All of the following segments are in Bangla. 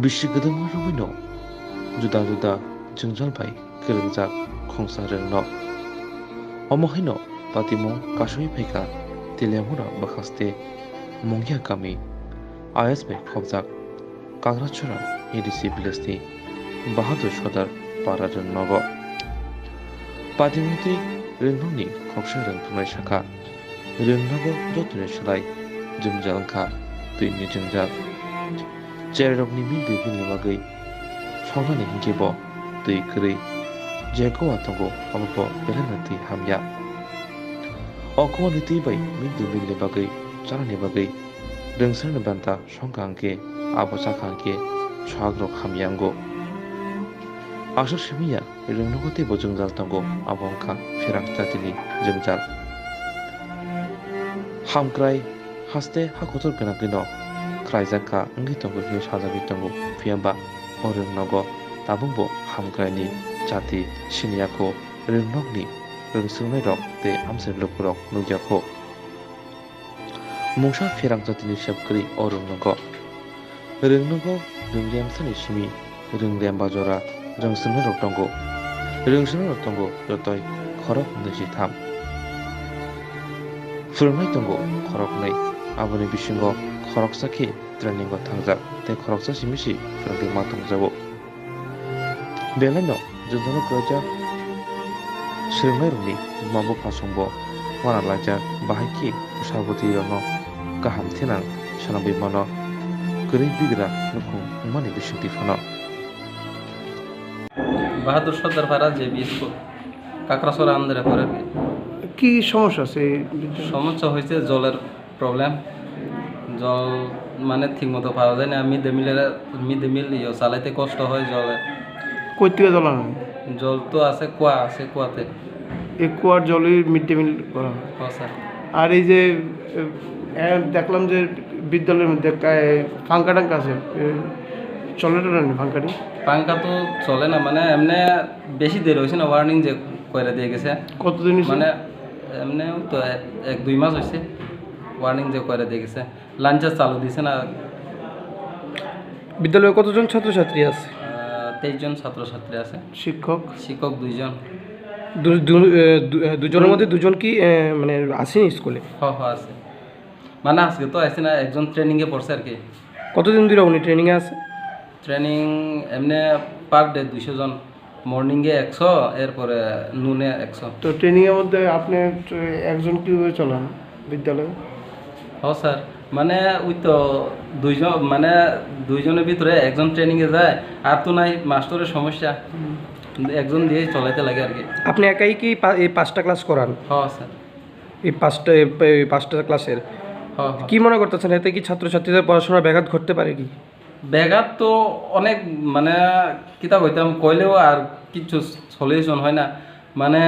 Bisi gedema rumino juda-juda jengjal bai kerengjak khongsa rengno. Omohino patimo kasui phaika tilemura bakhaste mongya kami AS bai khobjak Kagrachura ADC village Bahadur Shodar para rengnogo. Patimoti rengnoni khoksa rengthumnai shakha rengnogo jotune shlai jengjal kha tuini jengjal. Cherokni mi bibini bagai Chonani hingebo tui kri Jeko atongo amapo belenati hamya. Oko niti bai mindu mille bagai charani bagai rengsarna banta shongkangke abosakangke chagrok hamyango. Asar shemiya rengnogote bojengjal tongo abongka firang jatini jengjal. Hamkrai haste hakotor genagino kraijaka ngi tongo hiyo sajabi tongo fiamba orengnogo tabungbo hamkraini jati siniyako rengnokni rengsungnai rok te amser lukurok nugyako. Mungsa firang jatini sebkri orengnogo rengnogo rengliamsani simi rengliam bajora rengsungnai rok tongo. Rengsungnai rok tongo jotoi khorok nuji tham. Furungnai tongo khoroknai aboni bisingo khoroksaki trainingo tangjak te khoroksa simisi furungdi matongjabo. Belano jodano kroja sirungnai rungni mabo phasongbo wanalaja bahaki pusaboti yono kaham thinang sanambi mano gurei bigra nukhung mani bisingti phano. বাহাদুর সর্দার পাড়া জেবি স্কুল কাকড়াছড়া আন্দারে পড়ে। কি সমস্যা আছে? সমস্যা হয়েছে জলের প্রবলেম। জল মানে ঠিক মতো পাওয়া যায় না। মিড ডে মিল চালাইতে কষ্ট হয় জলে। কই থেকে জল আনেন? জল তো আছে কুয়া আছে, কুয়াতে। এই কুয়ার জলই মিড ডে মিল করা হয়। হ্যাঁ স্যার। আর এই যে দেখলাম যে বিদ্যালয়ের মধ্যে পাঙ্কা টাঙ্কা আছে, চলে না পাঙ্কাটি? পাঙ্কা তো চলে না, মানে এমনি বেশি দেরি হয়েছে না, ওয়ার্নিং যে কইরা দিয়ে গেছে। কতদিন? মানে এমনি তো 1-2 মাস হয়েছে ওয়ার্নিং যে কইরা দিয়ে গেছে। লাঞ্চার চালু দিছে না। বিদ্যালয়ে কতজন ছাত্রছাত্রী আছে? 23 জন ছাত্রছাত্রী আছে। শিক্ষক? শিক্ষক 2 জন। দুজনের মধ্যে দুজন কি মানে আসেনি স্কুলে? হ্যাঁ আছে, মানে আজকে তো আসে না, একজন ট্রেনিংয়ে পড়ছে আর কি। কতদিন ধরে উনি ট্রেনিংয়ে আছে? ট্রেনিং এমনি পার ডে 200 জন, মর্নিংয়ে 100, এরপরে নুনে 100। তো ট্রেনিংয়ের মধ্যে আপনি একজন কীভাবে চলান বিদ্যালয়ে? হ্যাঁ স্যার, মানে ওই তো দুইজন, মানে দুইজনের ভিতরে একজন ট্রেনিংয়ে যায়, আর তো নাই মাস্টারের সমস্যা, একজন দিয়েই চলাইতে লাগে আর কি। আপনি একাই কি এই 5টা ক্লাস করান? হ্যাঁ স্যার। এই 5টা ক্লাসের হ্যাঁ। কি মনে করতেছেন, এতে কি ছাত্রছাত্রীদের পড়াশোনার ব্যাঘাত ঘটতে পারে কি? ব্যাঘাত তো অনেক, মানে কিতা কইতাম, কইলেও আর কিছু সলিউশন হয় না। মানে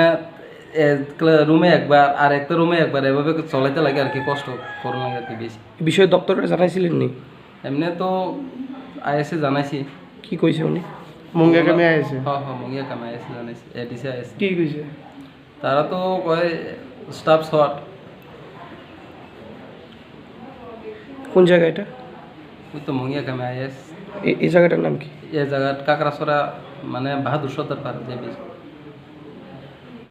রুমে একবার আর একটা রুমে একবার এভাবে চলাইতে লাগে আর কি, কষ্ট করুন লাগে আর কি বেশি। বিষয়ে দপ্তরে জানাইছিলেন নি? এমনি তো আইএসএ জানাইছি। কি কইছে উনি? মঙ্গিয়া কামে আইছে? হ্যাঁ মঙ্গিয়া কামে আইছে জানাইছি, এডিসি আইছে। কি কইছে? তারা তো কয় স্টাফ শর্ট। কোন জায়গা এটা? ওই তো মঙ্গিয়া কামে আইএস। এই জায়গাটার নাম কি? এই জায়গা কাকড়াছড়া, মানে বাহাদুর সর্দার পাড়া যে